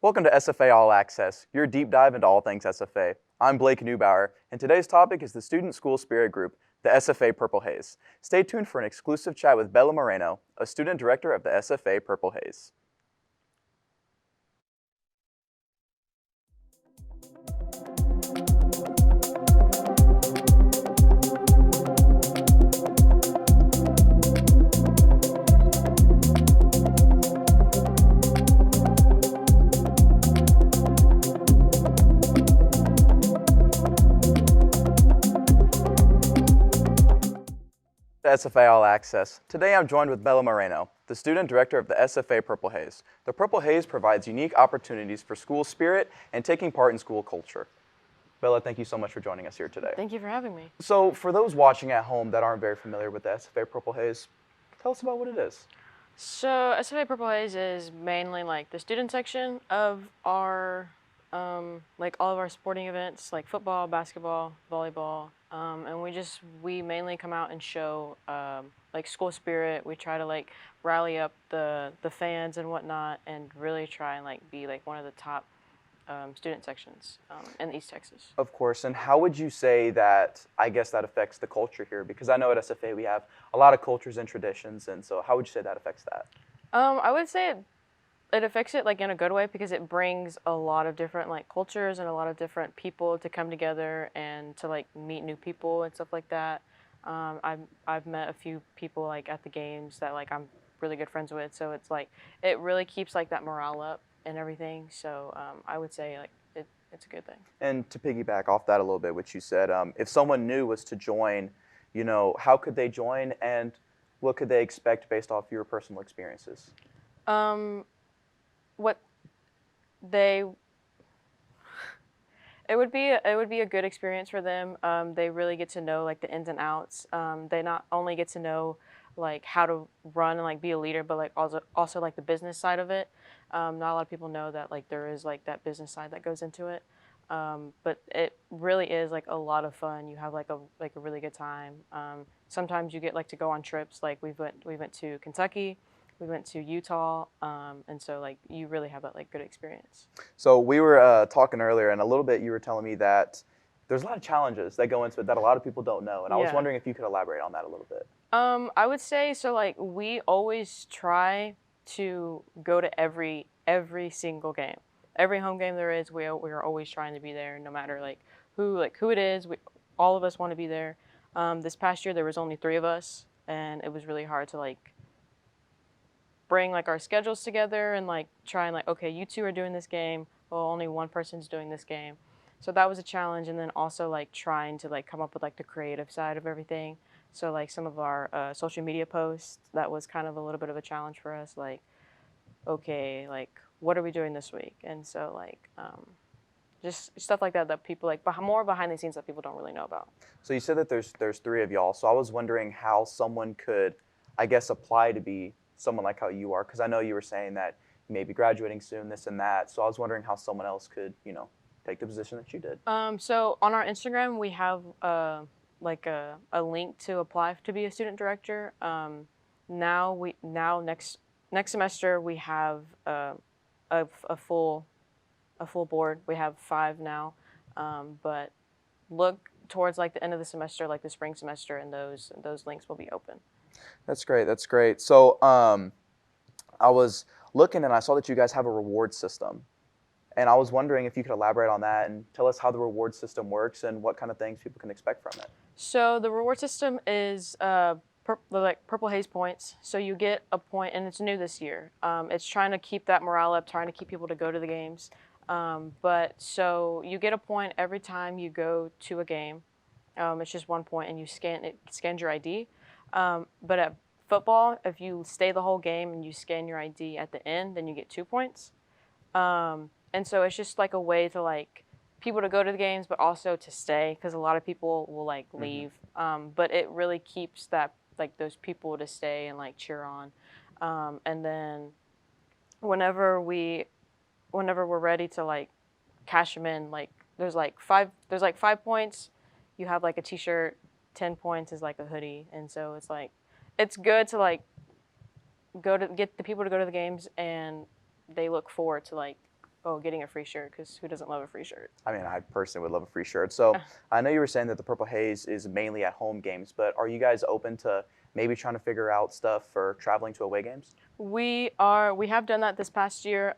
Welcome to SFA All Access, your deep dive into all things SFA. I'm Blake Neubauer, and today's topic is the Student School Spirit Group, the SFA Purple Haze. Stay tuned for an exclusive chat with Bella Moreno, a student director of the SFA Purple Haze. SFA All Access. Today I'm joined with Bella Moreno, the student director of the SFA Purple Haze. The Purple Haze provides unique opportunities for school spirit and taking part in school culture. Bella, thank you so much for joining us here today. Thank you for having me. So for those watching at home that aren't very familiar with the SFA Purple Haze, tell us about what it is. So SFA Purple Haze is mainly like the student section of our, like all of our sporting events, like football, basketball, volleyball, and we mainly come out and show like school spirit. We try to like rally up the fans and whatnot, and really try and like be like one of the top student sections in East Texas. Of course, and how would you say that, I guess that affects the culture here? Because I know at SFA we have a lot of cultures and traditions, and so how would you say that affects that? I would say it affects it like in a good way, because it brings a lot of different like cultures and a lot of different people to come together and to like meet new people and stuff like that. I've met a few people like at the games that like I'm really good friends with, so it's like it really keeps like that morale up and everything. So I would say like it's a good thing. And to piggyback off that a little bit, which you said, if someone new was to join, you know, how could they join and what could they expect based off your personal experiences? What they it would be a good experience for them. They really get to know like the ins and outs. They not only get to know like how to run and like be a leader, but like also like the business side of it. Not a lot of people know that like there is like that business side that goes into it. But it really is like a lot of fun. You have like a really good time. Sometimes you get like to go on trips. Like we went to Kentucky. We went to Utah, and so like you really have that like good experience. So we were talking earlier, and a little bit you were telling me that there's a lot of challenges that go into it that a lot to people don't know, and I was wondering if you could elaborate on that a little bit. I would say so. Like we always try to go to every single game, every home game there is. We are always trying to be there, no matter like who it is. All of us want to be there. This past year there was only 3 of us, and it was really hard to like bring like our schedules together and like try and like, okay, you 2 are doing this game, well only one person's doing this game. So that was a challenge, and then also like trying to like come up with like the creative side of everything. So like some of our social media posts, that was kind of a little bit of a challenge for us, like, okay, like what are we doing this week? And so like just stuff like that people like more behind the scenes that people don't really know about. So you said that there's 3 of y'all, so I was wondering how someone could, I guess, apply to be someone like how you are, because I know you were saying that you may be graduating soon, this and that. So I was wondering how someone else could, you know, take the position that you did. So on our Instagram, we have like a link to apply to be a student director. Next semester we have a full board. We have 5 now, but look towards like the end of the semester, like the spring semester, and those links will be open. That's great. That's great. So I was looking and I saw that you guys have a reward system. And I was wondering if you could elaborate on that and tell us how the reward system works and what kind of things people can expect from it. So the reward system is like Purple Haze points. So you get a point, and it's new this year. It's trying to keep that morale up, trying to keep people to go to the games. But so you get a point every time you go to a game. It's just 1 point, and it scans your ID. But at football, if you stay the whole game and you scan your ID at the end, then you get 2 points. And so it's just like a way to like people to go to the games, but also to stay, because a lot of people will like leave. But it really keeps that like those people to stay and like cheer on. And then whenever we're ready to like cash them in, like there's like 5 points. You have like a t-shirt. 10 points is like a hoodie, and so it's like it's good to like get the people to go to the games, and they look forward to like, getting a free shirt, because who doesn't love a free shirt? I mean, I personally would love a free shirt. So I know you were saying that the Purple Haze is mainly at home games, but are you guys open to maybe trying to figure out stuff for traveling to away games? We are. We have done that this past year.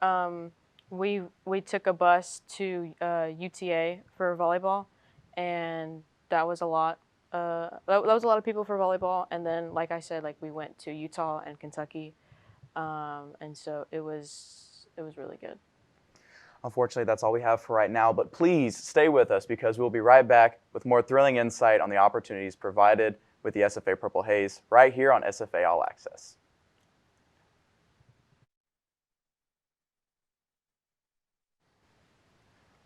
We took a bus to UTA for volleyball, and that was a lot. That was a lot of people for volleyball. And then, like I said, like we went to Utah and Kentucky, and so it was really good. Unfortunately, that's all we have for right now, but please stay with us because we'll be right back with more thrilling insight on the opportunities provided with the SFA Purple Haze right here on SFA All Access.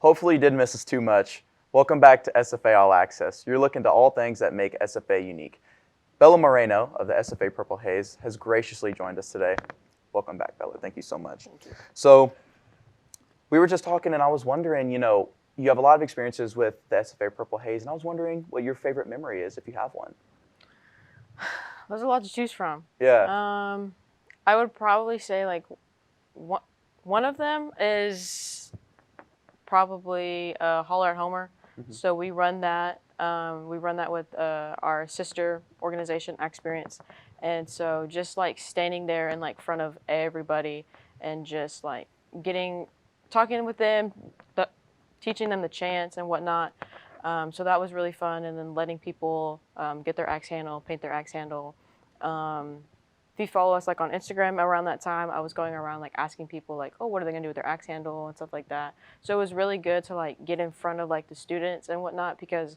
Hopefully you didn't miss us too much. Welcome back to SFA All Access. You're looking to all things that make SFA unique. Bella Moreno of the SFA Purple Haze has graciously joined us today. Welcome back, Bella. Thank you so much. Thank you. So we were just talking, and I was wondering, you have a lot of experiences with the SFA Purple Haze, and I was wondering what your favorite memory is, if you have one. There's a lot to choose from. Yeah. I would probably say like one of them is probably Holler at Homer. Mhm. So we run that. We run that with our sister organization, Experience, and so just like standing there in like front of everybody and just like talking with them, teaching them the chants and whatnot. So that was really fun, and then letting people get their axe handle, paint their axe handle. If you follow us like on Instagram around that time, I was going around like asking people like, oh, what are they gonna do with their axe handle and stuff like that. So it was really good to like get in front of like the students and whatnot, because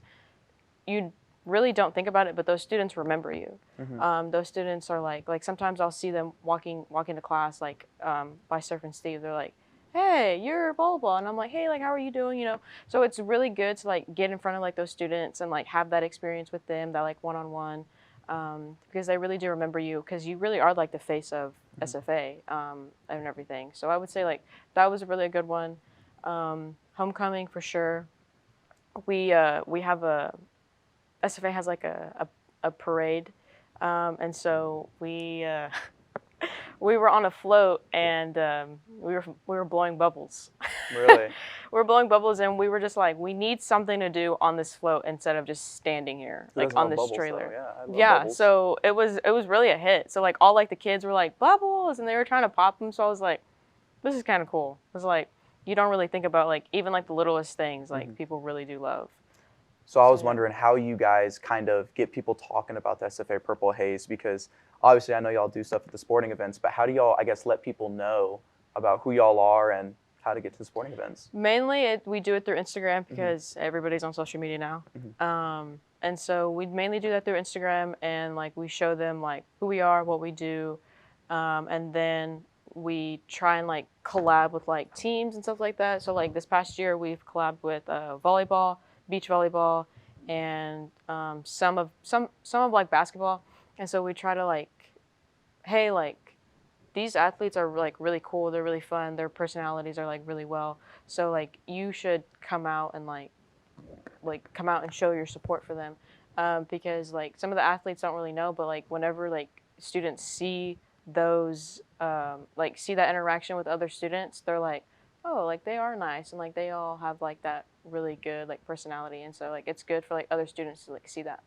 you really don't think about it, but those students remember you. Mhm. Those students are like sometimes I'll see them walking to class like by Surf and Steve. They're like, hey, you're blah blah blah, and I'm like, hey, like how are you doing? So it's really good to like get in front of like those students and like have that experience with them, that like one-on-one, because they really do remember you, because you really are like the face of SFA and everything. So I would say like that was really a good one. Homecoming for sure. We have SFA has like a parade, and so we were on a float, and we were blowing bubbles. Really? We were blowing bubbles, and we were just like, we need something to do on this float instead of just standing here Who like doesn't on love this bubbles, trailer. though? Yeah, I love Yeah, bubbles. so it was really a hit. So like all like the kids were like bubbles, and they were trying to pop them. So I was like, this is kind of cool. It was like you don't really think about like even like the littlest things like people really do love. So I was yeah. wondering how you guys kind of get people talking about the SFA Purple Haze, because obviously I know y'all do stuff at the sporting events, but how do y'all, I guess, let people know about who y'all are and how to get to the sporting events? Mainly, we do it through Instagram, because everybody's on social media now. And so we mainly do that through Instagram, and like we show them like who we are, what we do, and then we try and like collab with like teams and stuff like that. So like this past year, we've collabed with volleyball, beach volleyball, and some of like basketball. And so we try to like, hey, like these athletes are like really cool, they're really fun, their personalities are like really well, so like you should come out and come out and show your support for them, because like some of the athletes don't really know, but like whenever like students see those like see that interaction with other students, they're like, oh, like they are nice, and like they all have like that really good like personality, and so like it's good for like other students to like see that.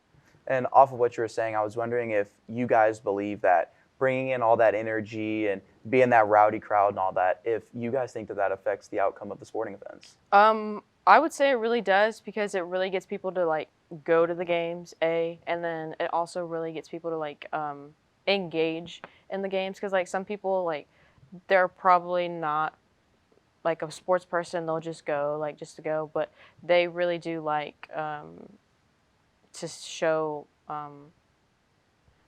And off of what you were saying, I was wondering if you guys believe that bringing in all that energy and being that rowdy crowd and all that, if you guys think that that affects the outcome of the sporting events. I would say it really does, because it really gets people to like go to the games, and then it also really gets people to like engage in the games, because like some people like they're probably not like a sports person, they'll just go like just to go, but they really do like to show.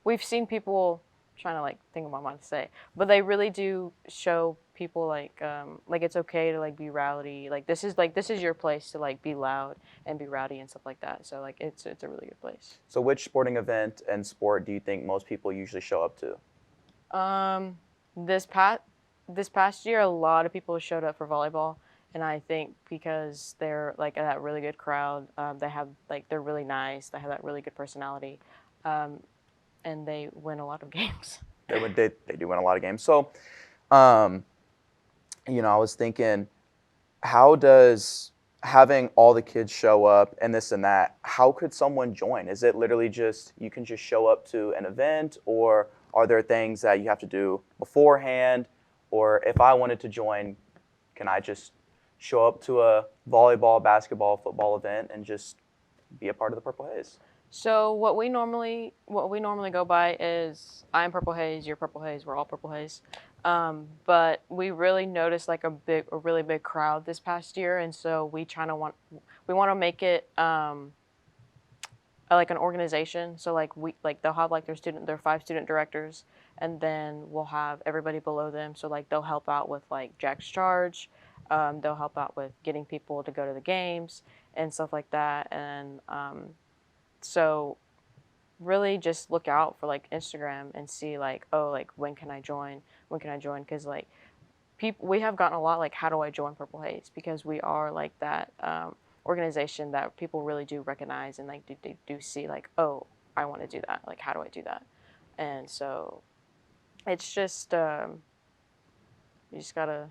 We've seen people trying to like think of what I want to say, but they really do show people like it's okay to like be rowdy. Like this is your place to like be loud and be rowdy and stuff like that. So like it's a really good place. So which sporting event and sport do you think most people usually show up to? This past year, a lot of people showed up for volleyball, and I think because they're like that really good crowd, they have like they're really nice, they have that really good personality, and they win a lot of games. They do win a lot of games. So, I was thinking, How does having all the kids show up and this and that, how could someone join? Is it literally just you can just show up to an event, or are there things that you have to do beforehand? Or if I wanted to join, can I just show up to a volleyball, basketball, football event and just be a part of the Purple Haze? So what we normally go by is I'm Purple Haze, you're Purple Haze, we're all Purple Haze. But we really noticed like a really big crowd this past year, and so we want to make it like an organization. So they'll have like their 5 student directors, and then we'll have everybody below them. So like they'll help out with like Jack's Charge, they'll help out with getting people to go to the games and stuff like that, and so really just look out for like Instagram and see like, oh, like when can I join, because like we have gotten a lot like, how do I join Purple Haze, because we are like that organization that people really do recognize, and like do see like, oh, I want to do that, like how do I do that. And so it's just you just gotta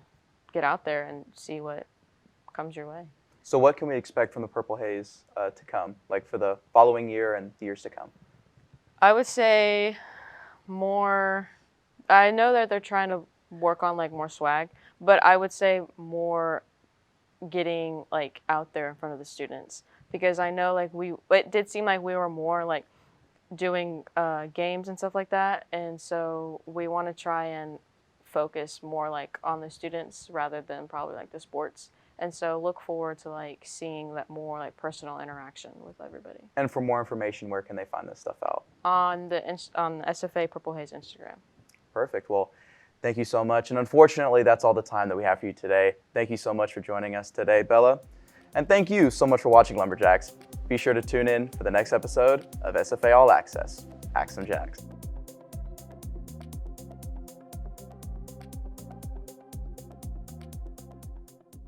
get out there and see what comes your way. So what can we expect from the Purple Haze to come, like for the following year and the years to come? I would say more. I know that they're trying to work on like more swag, but I would say more getting like out there in front of the students, because I know like it did seem like we were more like doing games and stuff like that, and so we want to try and focus more like on the students rather than probably like the sports. And so look forward to like seeing that more like personal interaction with everybody. And for more information, where can they find this stuff out? On the SFA Purple Haze Instagram. Perfect. Well, thank you so much. And unfortunately, that's all the time that we have for you today. Thank you so much for joining us today, Bella. And thank you so much for watching Lumberjacks. Be sure to tune in for the next episode of SFA All Access. Axe 'em Jacks.